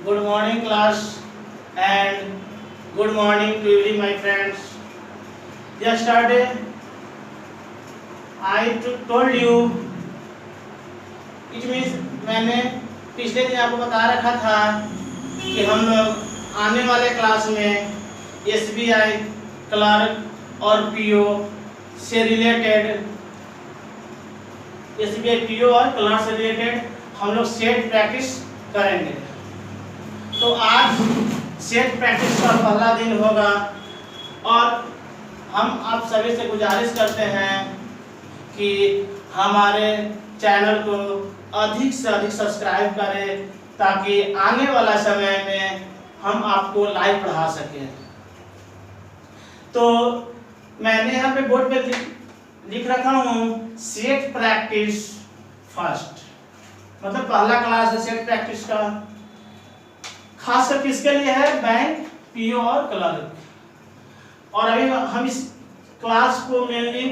Good morning, class, and good morning to every my friends. Yesterday, told you, it means मैंने पिछले दिन आपको बता रखा था कि हम लोग आने वाले क्लास में SBI क्लर्क और PO से रिलेटेड SBI PO और क्लर्क से रिलेटेड हम लोग सेट प्रैक्टिस करेंगे। तो आज सेट प्रैक्टिस का पहला दिन होगा और हम आप सभी से गुजारिश करते हैं कि हमारे चैनल को अधिक से अधिक सब्सक्राइब करें ताकि आने वाला समय में हम आपको लाइव पढ़ा सकें। तो मैंने यहाँ पे बोर्ड पे लिख रखा हूँ सेट प्रैक्टिस फर्स्ट, मतलब पहला क्लास है सेट प्रैक्टिस का, खासकर किसके लिए है? बैंक, पीओ और क्लर्क। और अभी हम इस क्लास को मेनली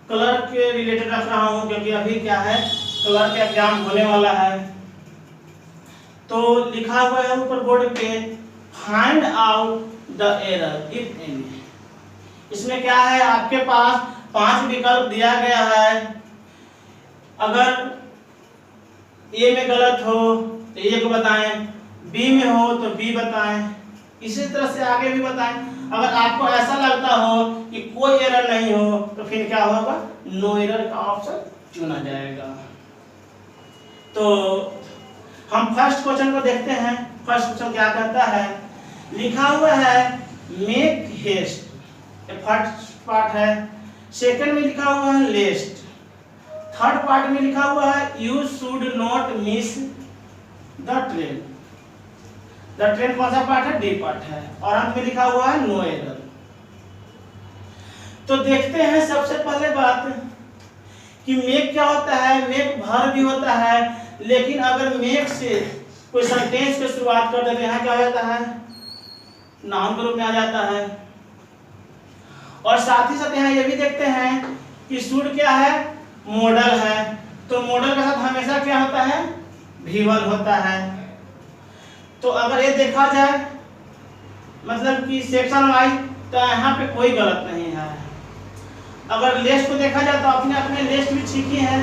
क्लर्क के रिलेटेड रख रहा हूँ क्योंकि अभी क्या है, क्लर्क का एग्जाम होने वाला है। तो लिखा हुआ है ऊपर बोर्ड पे find out the error if any. इसमें क्या है, आपके पास 5 विकल्प दिया गया है। अगर ए में गलत हो तो ए को बताएं, बी में हो तो बी बताएं, इसी तरह से आगे भी बताएं। अगर आपको ऐसा लगता हो कि कोई एरर नहीं हो तो फिर क्या होगा, नो एरर का ऑप्शन चुना जाएगा। तो हम फर्स्ट क्वेश्चन को देखते हैं। फर्स्ट क्वेश्चन क्या कहता है, लिखा हुआ है मेक हेस्ट, फर्स्ट पार्ट है। सेकंड में लिखा हुआ है लेस्ट। थर्ड पार्ट में लिखा हुआ है you should not miss the train. The train कौन सा पार्ट है? डी पार्ट है। और अंत में लिखा हुआ है नो एरर। तो देखते हैं सबसे पहले बात कि मेक क्या होता है। मेक वर्ब भी होता है, लेकिन अगर मेक से कोई सेंटेंस की शुरुआत कर देते हैं क्या हो जाता है, नाउन के रूप में आ जाता है। और साथ ही साथ यहाँ ये भी देखते हैं कि शुड क्या है, मॉडल है। तो मॉडल के साथ हमेशा क्या होता है, भी1 होता है। तो अगर ये देखा जाए मतलब कि सेक्शन वाइज तो यहाँ पे कोई गलत नहीं है। अगर लिस्ट को देखा जाए तो अपने अपने लिस्ट भी ठीक ही है।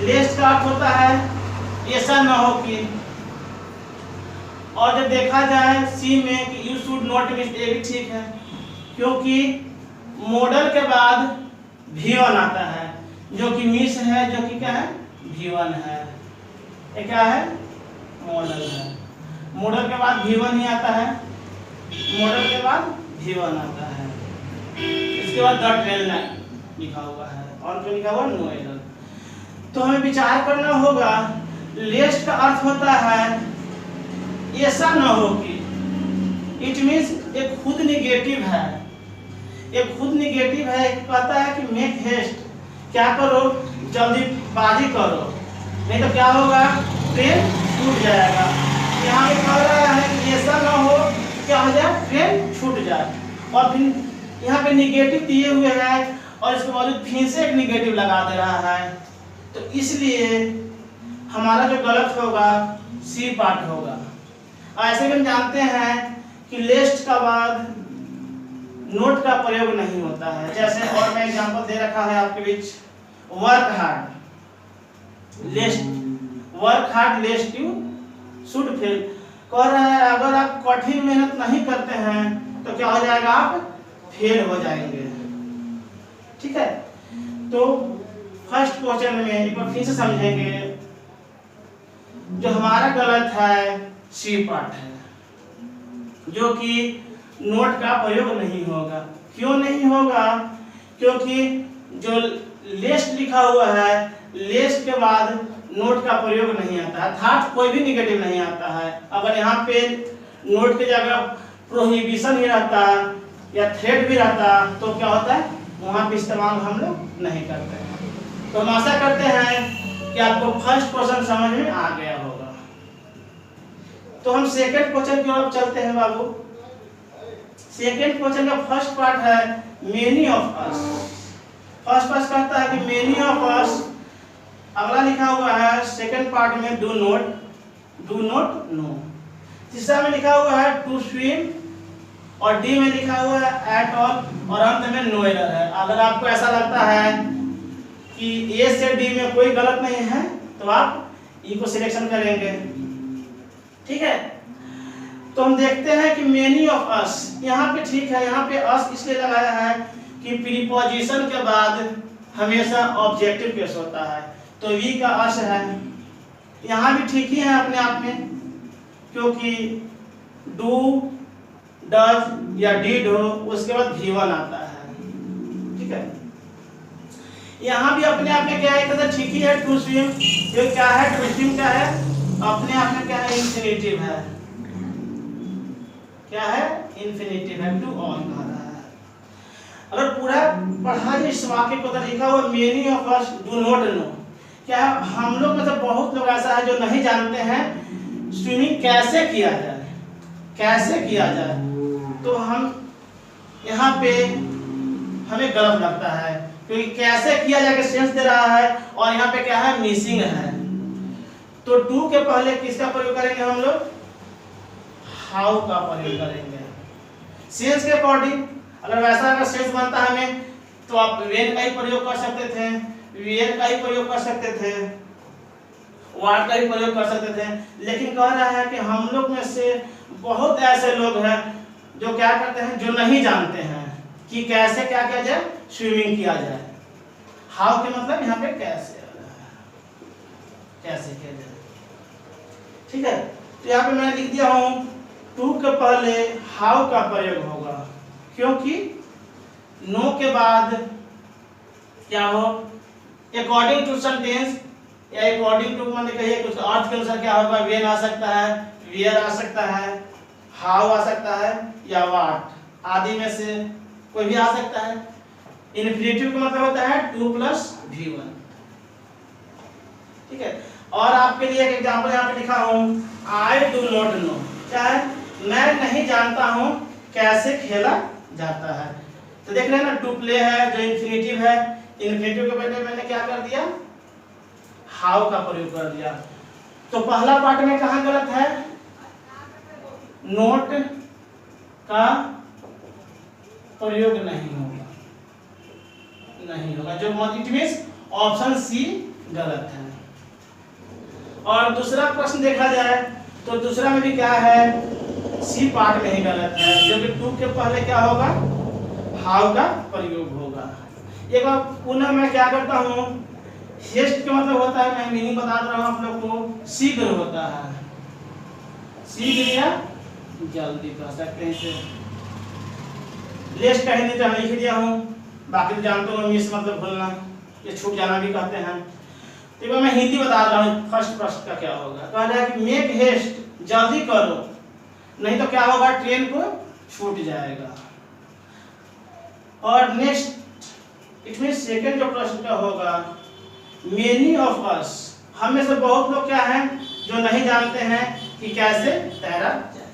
लिस्ट का अर्थ होता है ऐसा ना हो कि, और जब देखा जाए सी में कि यू शुड नॉट मिस, ये भी ठीक है क्योंकि मॉडल के बाद भी1 आता है जो कि मिस है, जो कि क्या है, भी1 है। ये क्या है, मॉडल है। मॉडल के बाद भी1 ही आता है, मॉडल के बाद भी1 आता है। इसके बाद द ट्रेन लिखा हुआ है और जो लिखा हुआ नो एरर। तो हमें विचार करना होगा, लिस्ट का अर्थ होता है ऐसा ना हो कि, इट मींस एक खुद निगेटिव है। एक खुद निगेटिव है, कहता है कि मेक हेस्ट, क्या करो, जल्दीबाजी करो, नहीं तो क्या होगा, ट्रेन छूट जाएगा। यहाँ पे कह रहा है कि ऐसा ना हो क्या हो जाए, ट्रेन छूट जाए। और फिर यहाँ पे निगेटिव दिए हुए है और इसके बावजूद फिर से एक निगेटिव लगा दे रहा है। तो इसलिए हमारा जो गलत होगा सी पार्ट होगा। ऐसे भी हम जानते हैं कि लिस्ट का बाद नोट का प्रयोग नहीं होता है। जैसे और मैं एग्जांपल दे रखा है आपके बीच, work hard lest, work hard lest you should fail. कह रहा है अगर आप कठिन मेहनत नहीं करते हैं तो क्या हो जाएगा, आप फेल हो जाएंगे। ठीक है, तो फर्स्ट क्वेश्चन में एक बार फिर से समझेंगे। जो हमारा गलत है सी पार्ट है, जो कि नोट का प्रयोग नहीं होगा। क्यों नहीं होगा? क्योंकि जो लिस्ट लिखा हुआ है, लिस्ट के बाद नोट का प्रयोग नहीं आता है, अर्थात कोई भी निगेटिव नहीं आता है। अगर यहाँ पे नोट की जगह प्रोहिबिशन ही रहता या थ्रेट भी रहता तो क्या होता है, वहाँ पे इस्तेमाल हम लोग नहीं करते हैं। तो हम आशा करते हैं कि आपको फर्स्ट क्वेश्चन समझ में आ गया होगा। तो हम सेकंड क्वेश्चन की ओर चलते हैं बाबू। सेकंड क्वेश्चन का फर्स्ट पार्ट है many of us. First part कहता है कि मेनी ऑफ अस। अगला लिखा हुआ है सेकंड पार्ट में डू नॉट नो। तीसरा में लिखा हुआ है टू स्विम, और डी में लिखा हुआ है एट ऑल, और अंत में नो एरर है। अगर आपको ऐसा लगता है कि ए से डी में कोई गलत नहीं है तो आप ई को सिलेक्शन करेंगे। ठीक है, तो हम देखते हैं कि मेनी ऑफ अस, यहाँ पे ठीक है, यहाँ पे अस इसलिए लगाया है कि प्रीपोजिशन के बाद हमेशा ऑब्जेक्टिव केस होता है, तो वी का अस है। यहाँ भी ठीक ही है अपने आप में, क्योंकि डू, डज या डिड हो उसके बाद V1 आता है। ठीक है, यहाँ भी अपने आप में क्या है, एक ठीक ही है। टू स्विम, ये क्या है, टू स्विम क्या है, अपने आप में क्या है, इंफिनिटिव है। क्या है, इंफिनिटिव है, टू ऑल कह रहा है। अगर पूरा पढ़ा इस वाक्य को तो लिखा हुआ many of us do not know, क्या हम लोग में से बहुत लोग ऐसा है जो नहीं जानते हैं स्विमिंग कैसे किया जाए, कैसे किया जाए। तो हम यहाँ पे हमें गलत लगता है, क्योंकि कैसे किया जाए सेंस दे रहा है, और यहाँ पे क्या है, मिसिंग है। तो टू के पहले किसका प्रयोग करेंगे हम लोग, हाउ का प्रयोग करेंगे सेंस के अकॉर्डिंग। अगर वैसा अगर सेंस बनता है हमें, तो आप वेन का ही प्रयोग कर सकते थे, वेयर का ही प्रयोग कर सकते थे, वाट का ही प्रयोग कर सकते थे। लेकिन कह रहा है कि हम लोग में से बहुत ऐसे लोग हैं जो क्या करते हैं, जो नहीं जानते हैं कि कैसे क्या किया जाए, स्विमिंग किया जाए। हाउ के मतलब यहाँ पे कैसे, कैसे किया जाए। ठीक है, तो यहाँ पे मैंने लिख दिया हूँ टू के पहले हाउ का प्रयोग होगा, क्योंकि नो के बाद क्या हो, अकॉर्डिंग टू सेंटेंस या अकॉर्डिंग टू मतलब कहिए कुछ अर्थ के अनुसार क्या होगा, वेन आ सकता है, वेयर आ सकता है, हाउ आ सकता है, या वाट आदि में से कोई भी आ सकता है। इन्फिनिटिव का मतलब होता है टू प्लस V1। ठीक है, और आपके लिए एक एग्जांपल यहाँ पे लिखा हूँ, आई डू नॉट नो, क्या है, मैं नहीं जानता हूँ कैसे खेला जाता है। तो देख रहे हैं ना, टू प्ले है जो इन्फिनिटिव है, इन्फिनिटिव के पहले मैंने क्या कर दिया, हाउ का प्रयोग कर दिया। तो पहला पार्ट में कहाँ गलत है, नोट का प्रयोग नहीं होगा, नहीं होगा, जो इट मींस ऑप्शन सी गलत है। और दूसरा प्रश्न देखा जाए तो दूसरा में भी क्या है, सी पार्ट में ही गलत है, जो कि टू के पहले क्या होगा, हाउ का प्रयोग होगा। एक बार पुनः मैं क्या करता हूँ, हेस्ट का मतलब होता है, मैं मीनिंग बता रहा हूँ आप लोग को, शीघ्र होता है, शीघ्र या जल्दी कह सकते हैं इसे। लेस्ट का हिंदी तो लिख दिया हूँ, बाकी तो जानते हो मिस मतलब भूलना, ये छूट जाना भी कहते हैं। तो मैं हिंदी बता रहा हूँ, फर्स्ट प्रश्न का क्या होगा, कह रहा है कि मेक हेस्ट, जल्दी करो, नहीं तो क्या होगा, ट्रेन को छूट जाएगा। और नेक्स्ट इट मीन सेकंड जो प्रश्न का होगा, मेनी ऑफ अस, हम में से बहुत लोग क्या हैं जो नहीं जानते हैं कि कैसे तैरा जाए।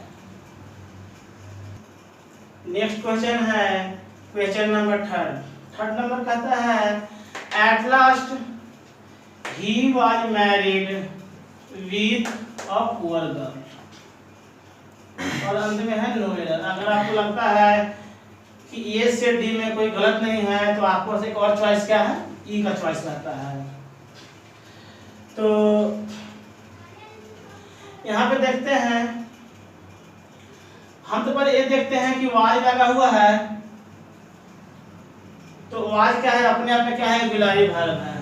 नेक्स्ट क्वेश्चन है क्वेश्चन नंबर थर्ड नंबर कहता है, at last he was married with a poor girl, और अंत में है नो एरर। अगर आपको लगता है कि ए से डी में कोई गलत नहीं है, तो आपको एक और चॉइस क्या है, ई का चॉइस रहता है। तो यहाँ पे देखते हैं हम, तो पर ये देखते हैं कि वाज लगा हुआ है, तो वाज क्या है, अपने आप में क्या है, बिलारी वर्ब है,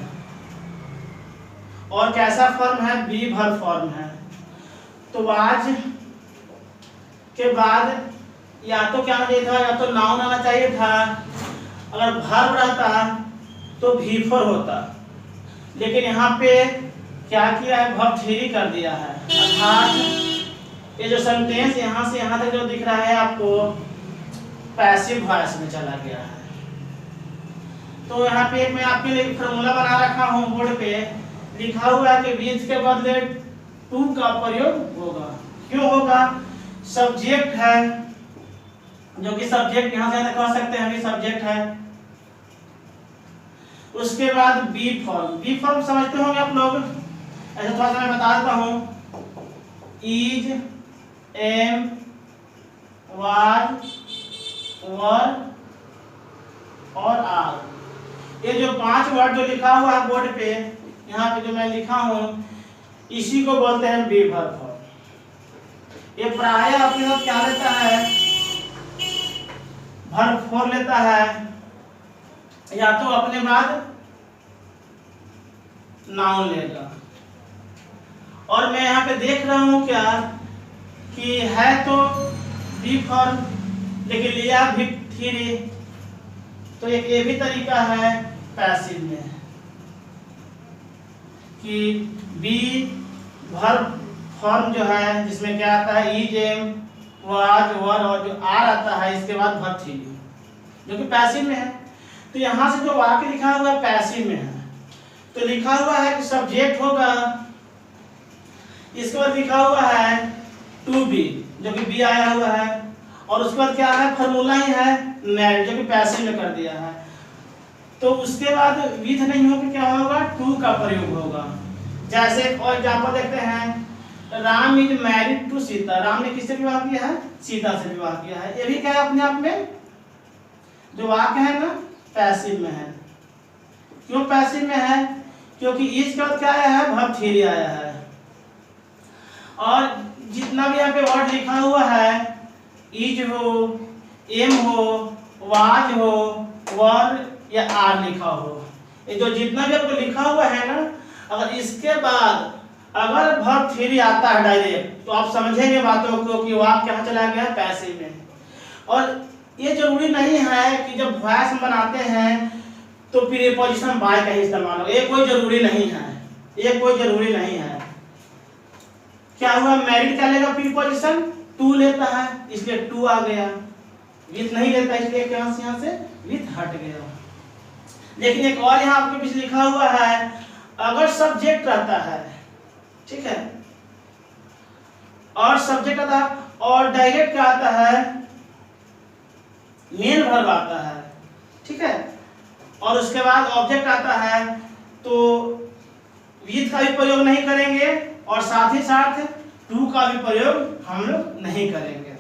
और कैसा फॉर्म है, बी वर्ब फॉर्म है। तो वाज के बाद या तो क्या चाहिए था, या तो नाउन आना चाहिए था, अगर वर्ब रहता तो V4 होता, लेकिन यहाँ पे क्या किया है, वर्ब 3 कर दिया है, अर्थात ये जो सेंटेंस यहाँ से यहाँ तक जो दिख रहा है आपको, पैसिव वॉइस में चला गया है। तो यहाँ पे मैं आपके लिए फॉर्मूला बना रखा हूँ, बोर्ड पे लिखा हुआ है कि विथ के बदले टू का प्रयोग होगा। क्यों होगा, सब्जेक्ट है, जो कि सब्जेक्ट यहाँ से कह सकते हैं कि सब्जेक्ट है। उसके बाद बी फॉर्म समझते होंगे आप लोग, ऐसा थोड़ा सा मैं बता देता हूँ, इज एम वाज वर और आर। ये जो 5 वर्ड जो लिखा हुआ है बोर्ड पे, यहाँ पे जो मैं लिखा हूँ, इसी को बोलते हैं बी वर्ब फॉर्म। ये प्राय अपने साथ क्या लेता है, वर्ब फॉर्म लेता है, या तो अपने बाद नाउन लेगा। और मैं यहाँ पे देख रहा हूँ क्या कि है तो बी फॉर्म लेकिन लिया भी थ्री, तो एक ये भी तरीका है पैसिव में कि बी वर्ब फॉर्म जो है, जिसमें क्या आता है इज एम वाज वर और जो आर आता है, इसके बाद वर्ब थ्री जो कि पैसिव में है। तो यहाँ से जो वाक्य लिखा हुआ है पैसिव में है, तो लिखा हुआ है कि सब्जेक्ट होगा, इसके बाद लिखा हुआ है टू बी जो कि बी आया हुआ है, और उसके बाद क्या है फॉर्मूला ही है मैड जो कि पैसिव में कर दिया है। तो उसके बाद विथ नहीं होकर क्या होगा, टू का प्रयोग होगा। जैसे और एग्जांपल देखते हैं, Ram is married to Sita. Ram ने किससे विवाह किया है, सीता से विवाह किया है। ये भी क्या है अपने आप में जो वाक्य है ना पैसिव में है। क्यों पैसिव में है, क्योंकि इस का क्या आया है, वर्ब थ्री आया है। और जितना भी यहाँ पे वर्ड लिखा हुआ है, इज हो, एम हो, वाज हो, वर या आर लिखा हो, ये जो जितना भी आपको लिखा हुआ है ना, अगर इसके बाद अगर वर्ब थ्री आता है डायरेक्ट, तो आप समझेंगे बातों को कि वाक्य कहाँ चला गया, पैसिव में। और ये जरूरी नहीं है कि जब वॉइस बनाते हैं तो प्रीपोजिशन बाय का ही इस्तेमाल हो, ये कोई जरूरी नहीं है, ये कोई जरूरी नहीं है। क्या हुआ, मैरिड क्या लेगा प्रीपोजिशन, टू लेता है, इसलिए टू आ गया। विथ नहीं लेता, इसलिए क्या से यहाँ से विथ हट गया। लेकिन एक और यहाँ आपके पीछे लिखा हुआ है, अगर सब्जेक्ट रहता है, ठीक है, और सब्जेक्ट आता है और डायरेक्ट क्या आता है, मेन वर्ब आता है, ठीक है, और उसके बाद ऑब्जेक्ट आता है, तो विथ का भी प्रयोग नहीं करेंगे और साथ ही साथ टू का भी प्रयोग हम लोग नहीं करेंगे।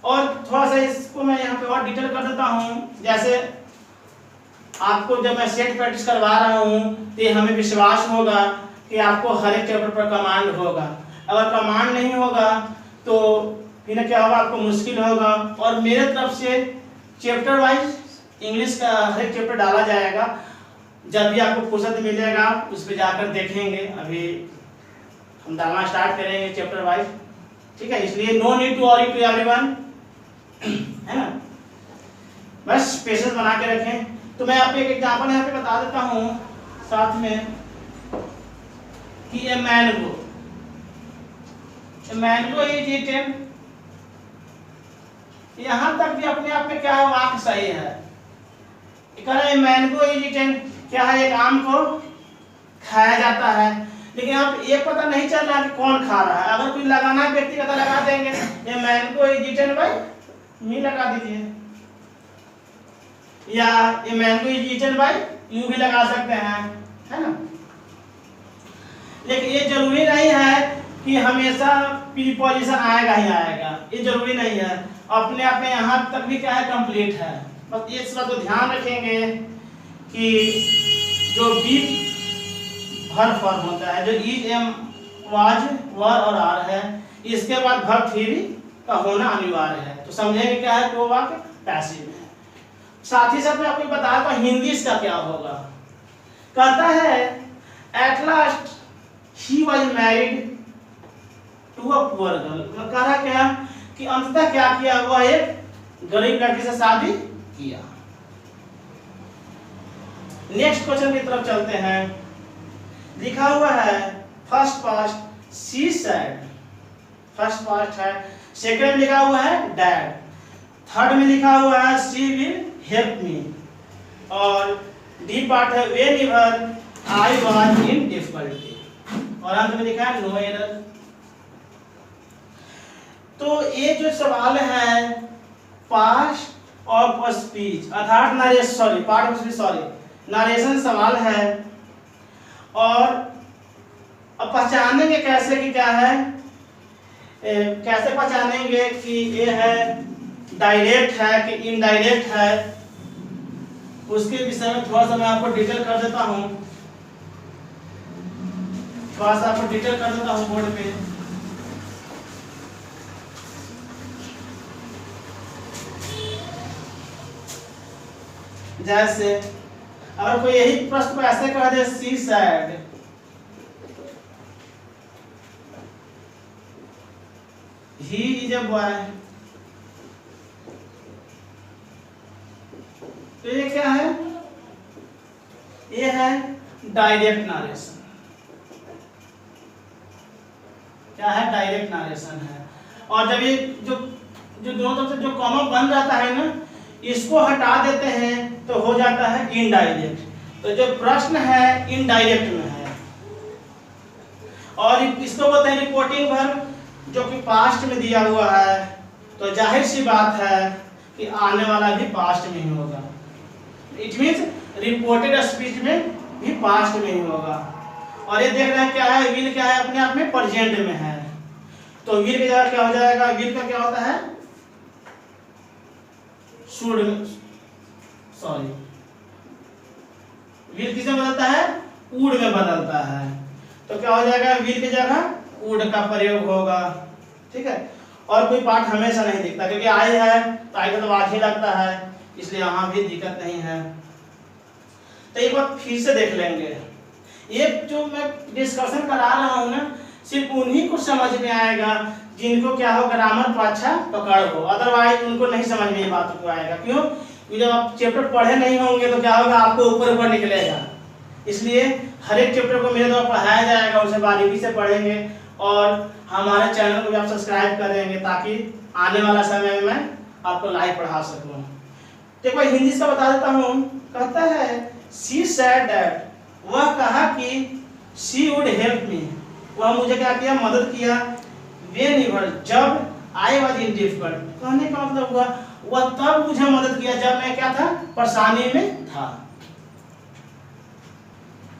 और थोड़ा सा इसको मैं यहाँ पे और डिटेल कर देता हूँ। जैसे आपको जब मैं सेट प्रैक्टिस करवा रहा हूँ तो हमें विश्वास होगा कि आपको हर एक चैप्टर पर कमांड होगा। अगर कमांड नहीं होगा तो फिर क्या होगा, आपको मुश्किल होगा। और मेरे तरफ से चैप्टर वाइज इंग्लिश का हर एक चैप्टर डाला जाएगा, जब भी आपको फुर्सत मिलेगा उस पर जाकर देखेंगे। अभी हम डालना स्टार्ट करेंगे चैप्टर वाइज, ठीक है, इसलिए no need to worry to everyone, है ना, बस पेशेंस बना के रखें। तो मैं आपको एक एग्जांपल यहाँ पे बता देता हूँ साथ में कि ए मैंगो इज ईटेन, यहाँ तक भी अपने आप में क्या है, वाक्य सही है। मैंगो इज ईटेन क्या है, एक आम को खाया जाता है, लेकिन अब ये पता नहीं चल रहा कि कौन खा रहा है। अगर कोई लगाना है व्यक्तिगत लगा देंगे, ये mango is eaten by me लगा दीजिए, या ये mango is eaten by you भी लगा सकते हैं, है ना। लेकिन ये जरूरी नहीं है कि हमेशा प्रीपोजिशन आएगा ही आएगा, ये जरूरी नहीं है। अपने आप में यहाँ तक भी क्या है, कंप्लीट है। बस इस बात को ध्यान रखेंगे कि जो बी वर्ब फॉर्म होता है, जो इज एम वाज वर और आर है, इसके बाद वर्ब थ्री का होना अनिवार्य है। तो समझेंगे क्या है, वो वाक्य पैसिव है। साथ ही साथ मैं आपको बता दूं हिंदी इसका क्या होगा। कहता है at last he was married to a poor girl. कह रहा क्या कि अंततः क्या किया, वह एक गरीब लड़की से शादी किया। नेक्स्ट क्वेश्चन की तरफ चलते हैं। लिखा हुआ है first past she said, first past है। सेकंड में लिखा हुआ है डैड। थर्ड में लिखा हुआ है शी विल हेल्प मी। और डी पार्ट है whenever I was in difficulty. और अंत में लिखा है नो एरर। तो ये जो सवाल है पास्ट ऑफ स्पीच अर्थात narration, part of speech sorry narration सवाल है। और अब पहचानेंगे कैसे कि क्या है, कैसे पहचानेंगे कि ये है डायरेक्ट है कि इनडायरेक्ट है, उसके विषय में थोड़ा सा मैं आपको डिटेल कर देता हूँ, बोर्ड पे। जैसे अगर कोई यही प्रश्न को ऐसे कह दे, she said, he is a boy, तो ये क्या है? ये है डायरेक्ट नारेशन। क्या है? डायरेक्ट नारेशन है। और जब ये जो दोनों तरफ से जो कॉमा बन जाता है ना, इसको हटा देते हैं तो हो जाता है इनडायरेक्ट। तो जो प्रश्न है इनडायरेक्ट में है, और इसको बोलते हैं रिपोर्टिंग वर्ब, जो कि पास्ट में दिया हुआ है, तो जाहिर सी बात है कि आने वाला भी पास्ट में ही होगा। इट मींस रिपोर्टेड स्पीच में भी पास्ट में ही होगा। और ये देख रहे हैं क्या है? विल क्या है? अपने आप में प्रेजेंट में है, तो विल की जगह क्या हो जाएगा? विल का क्या होता है? शुड, सॉरी, विल किसमें बदलता है? वुड में बदलता है। तो क्या हो जाएगा? विल की जगह वुड का प्रयोग होगा। ठीक है। और कोई पार्ट हमेशा नहीं दिखता, क्योंकि आई है तो आई का तो आज ही लगता है, इसलिए यहाँ भी दिक्कत नहीं है। तो एक बार फिर से देख लेंगे। ये जो मैं डिस्कशन करा रहा हूँ ना, सिर्फ उन्हीं को समझ में आएगा जिनको क्या हो, ग्रामर को अच्छा पकड़ हो, अदरवाइज उनको नहीं समझ में ये बात को आएगा। क्यों? क्योंकि जब आप चैप्टर पढ़े नहीं होंगे तो क्या होगा, आपको ऊपर ऊपर निकलेगा। इसलिए हर एक चैप्टर को मेरे द्वारा पढ़ाया जाएगा, उसे बारीकी से पढ़ेंगे, और हमारे चैनल को भी आप सब्सक्राइब करेंगे, ताकि आने वाला समय में मैं आपको लाइव पढ़ा सकूँ। देखो हिंदी से बता देता हूँ। कहता है शी सेड दैट, वह कहा कि शी वुड हेल्प मी, वह मुझे क्या किया? मदद किया। व्हेनेवर, जब आई वाज इन डिफिकल्ट, कहने का मतलब हुआ वह तब मुझे मदद किया जब मैं क्या था? परेशानी में था।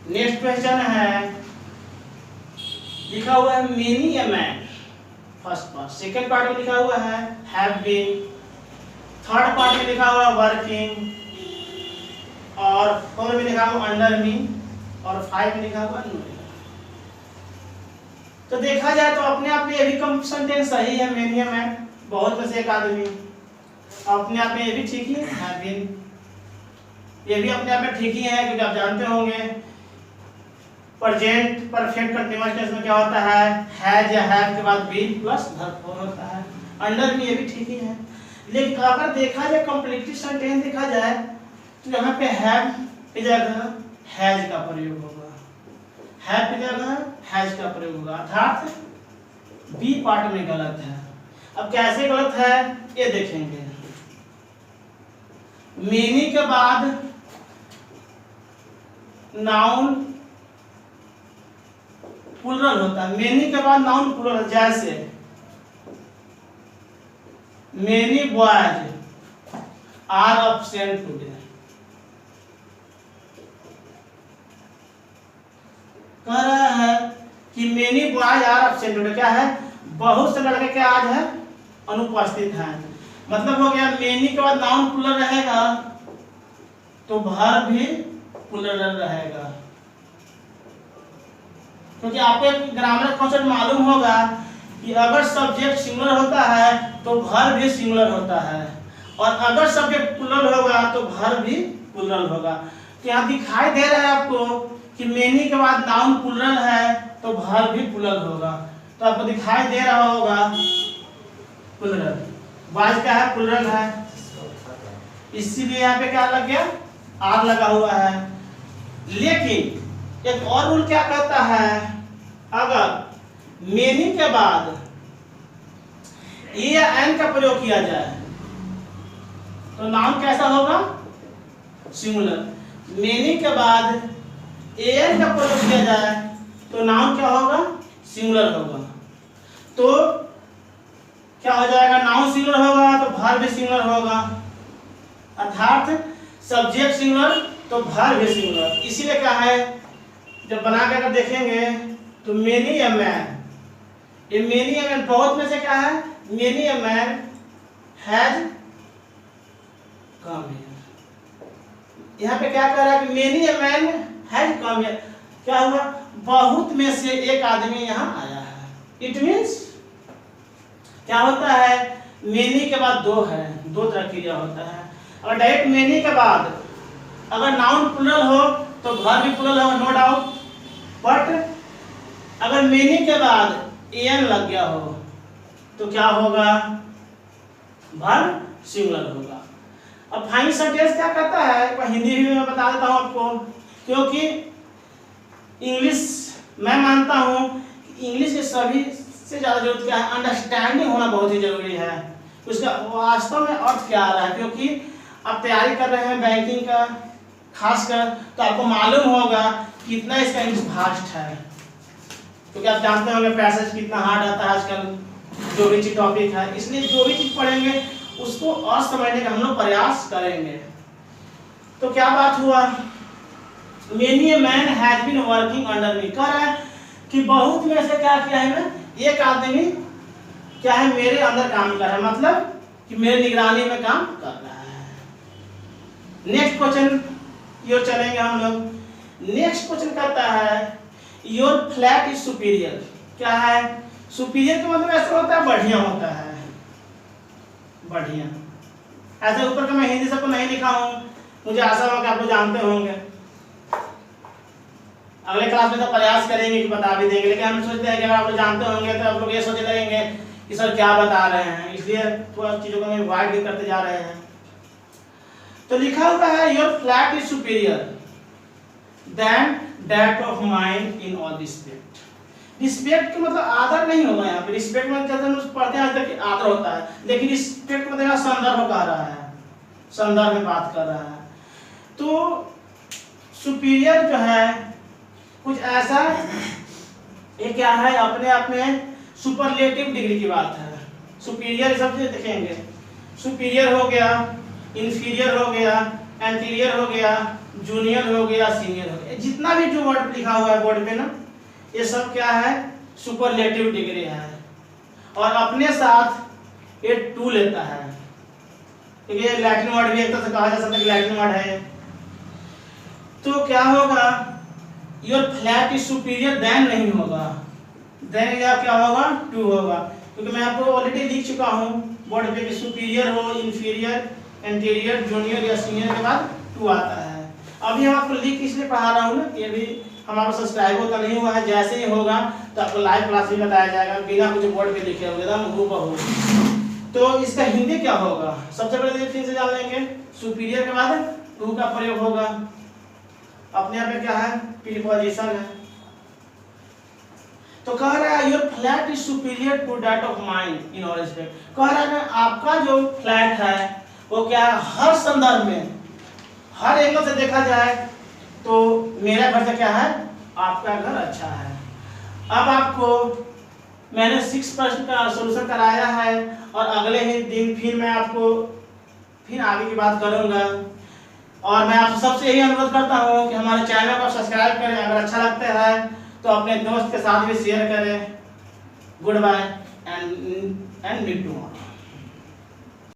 नेक्स्ट क्वेश्चन है, लिखा हुआ है many a man, first part. Second part में लिखा हुआ है हैव बीन। थर्ड पार्ट में लिखा हुआ है वर्किंग, और फोर में लिखा हुआ अंडर मी, और 5 में लिखा हुआ नो। तो देखा जाए तो अपने आप में ये भी कम सेंटेंस सही है, मेनी ए मैन, बहुत में से एक आदमी, अपने आप में ये भी ठीक ही है। बीन ये भी अपने आप में ठीक ही है, क्योंकि आप जानते होंगे प्रेजेंट परफेक्ट कंटीन्यूअस टेंस में क्या होता है? हैज या हैव के बाद बीन प्लस वर्ब फॉर्म होता है। अंडर में ये भी ठीक ही है। लेकिन अगर देखा जाए कंप्लीटली सेंटेंस देखा जाए तो यहाँ पे हैव की जगह हैज का प्रयोग होगा, हैव की जगह हैज का प्रयोग होगा, अर्थात बी पार्ट में गलत है। अब कैसे गलत है ये देखेंगे। मेनी के बाद नाउन प्लुरल होता है, मेनी के बाद नाउन प्लुरल, जैसे many boys are absent today. कह रहा है कि many boys are absent today, क्या है? बहुत से लड़के क्या आज है? अनुपस्थित हैं। मतलब हो गया मेनी के बाद नाउन प्लुरल रहेगा तो वर्ब भी प्लुरल रहेगा, क्योंकि आपको ग्रामर कॉन्सेप्ट मालूम होगा कि अगर सब्जेक्ट सिंगुलर होता है तो वर्ब भी सिंगुलर होता है, और अगर सब्जेक्ट प्लुरल होगा तो वर्ब भी प्लुरल होगा। तो यहाँ दिखाई दे रहा है आपको कि मेनी के बाद नाउन प्लुरल है तो वर्ब भी प्लुरल होगा। तो आपको दिखाई दे रहा होगा प्लुरल, बॉयज क्या है? प्लुरल है, इसीलिए यहाँ पे क्या लग गया? आर लगा हुआ है। लेकिन एक और रूल क्या कहता है, अगर मेनी के बाद ए या एन का प्रयोग किया जाए तो नाउन कैसा होगा? सिंगुलर। मेनी के बाद ए एन का प्रयोग किया जाए तो नाउन क्या होगा? सिंगुलर होगा। तो क्या हो जाएगा? नाउन सिंगुलर होगा तो वर्ब भी सिंगुलर होगा, अर्थात सब्जेक्ट सिंगुलर तो वर्ब भी सिंगुलर। इसीलिए क्या है, जब बना के अगर देखेंगे तो मेनी या मैन, ये मेनी ए मैन बहुत में से क्या है, many a man has come here. यहाँ पे क्या कह रहा है कि many a man has come here, क्या हुआ, बहुत में से एक आदमी यहाँ आया है। इट मीन्स क्या होता है, मेनी के बाद दो है, दो तरह क्रिया होता है। अगर डायरेक्ट मेनी के बाद अगर नाउन प्लुरल हो तो वर्ब भी प्लुरल होगा, नो डाउट। बट अगर मेनी के बाद एन लग गया हो तो क्या होगा, वर्ब सिंगुलर होगा। अब फाइनल सेंटेंस क्या कहता है, हिंदी भी मैं बता देता हूँ आपको, क्योंकि इंग्लिश मैं मानता हूँ इंग्लिश के सभी से ज़्यादा जरूरत क्या है, अंडरस्टैंडिंग होना बहुत ही जरूरी है, उसका वास्तव में अर्थ क्या आ रहा है। क्योंकि आप तैयारी कर रहे हैं बैंकिंग का खासकर, तो आपको मालूम होगा कितना इसका इंग्लिश भास्ट है, क्योंकि आप जानते होंगे पैसेज कितना हार्ड आता है आजकल, जो भी चीज टॉपिक है, इसलिए जो भी चीज पढ़ेंगे उसको और समझने का हम लोग प्रयास करेंगे। तो क्या बात हुआ, many a man has been working under me, कह रहा है कि बहुत में से क्या किया है ना, एक आदमी क्या है मेरे अंदर काम कर रहा है, मतलब कि मेरे निगरानी में काम कर रहा है। नेक्स्ट क्वेश्चन यो चलेंगे हम लोग। नेक्स्ट क्वेश्चन कहता है योर फ्लैट इज सुपीरियर, क्या है, सुपीरियर का मतलब ऐसा होता है बढ़िया होता है, बढ़िया। ऐसे ऊपर का मैं हिंदी सबको नहीं लिखा हूँ, मुझे आशा हो कि आप लोग जानते होंगे, अगले क्लास में तो प्रयास करेंगे कि बता भी देंगे, लेकिन हम सोचते हैं कि अगर आप लोग जानते होंगे तो आप लोग ये सोचने लगेंगे कि सर क्या बता रहे हैं, इसलिए थोड़ा चीजों को हम अवॉइड भी करते जा रहे हैं। तो लिखा हुआ है your flat is superior than that of mine in all respect. Respect का मतलब आदर नहीं होगा यहाँ पे, रिस्पेक्ट मतलब जैसे हम पढ़ते हैं कि आदर होता है, लेकिन रिस्पेक्ट मतलब संदर्भ कह रहा है, संदर्भ में बात कर रहा है। तो सुपीरियर जो है कुछ ऐसा, ये क्या है, अपने आप में सुपरलेटिव डिग्री की बात है। सुपीरियर सब चीज देखेंगे, सुपीरियर हो गया, इंफीरियर हो गया, एंटीरियर हो गया, जूनियर हो गया, सीनियर हो गया, जितना भी जो वर्ड लिखा हुआ है बोर्ड पे ना, ये सब क्या है, सुपरलेटिव डिग्री है। और अपने साथ ये टू लेता है, क्योंकि ये लैटिन वर्ड भी एक तरह से कहा जा सकता है, लैटिन वर्ड है। तो क्या होगा, your flat is superior than नहीं होगा, देन या क्या होगा, टू होगा, क्योंकि मैं आपको ऑलरेडी लिख चुका हूँ बोर्ड पे कि सुपीरियर हो, इंफीरियर, एंटीरियर, जूनियर या सीनियर के बाद टू आता है। अभी हम आपको लिख इसलिए पढ़ा रहा हूँ ना, ये भी हमारा सब्सक्राइब होता नहीं हुआ है, जैसे ही होगा तो आपको लाइव क्लास भी बताया जाएगा बिना कुछ बोर्ड पे लिखे हुए, एकदम हूबहू। तो इसका हिंदी क्या होगा, सबसे पहले फिर से जान लेंगे, सुपीरियर के बाद टू का प्रयोग होगा, अपने यहाँ पे क्या है, प्रीपोजिशन है। तो कह रहा है your flat is superior to that of mine in all respect, कह रहा है आपका जो फ्लैट है वो क्या है, हर संदर्भ में, हर एंगल से देखा जाए तो मेरा घर से क्या है, आपका घर अच्छा है। अब आपको मैंने 6% का सॉल्यूशन कराया है, और अगले ही दिन फिर मैं आपको फिर आगे की बात करूंगा। और मैं आप सबसे यही अनुरोध करता हूँ कि हमारे चैनल को सब्सक्राइब करें, अगर अच्छा लगता है तो अपने दोस्त के साथ भी शेयर करें। Good bye and meet tomorrow.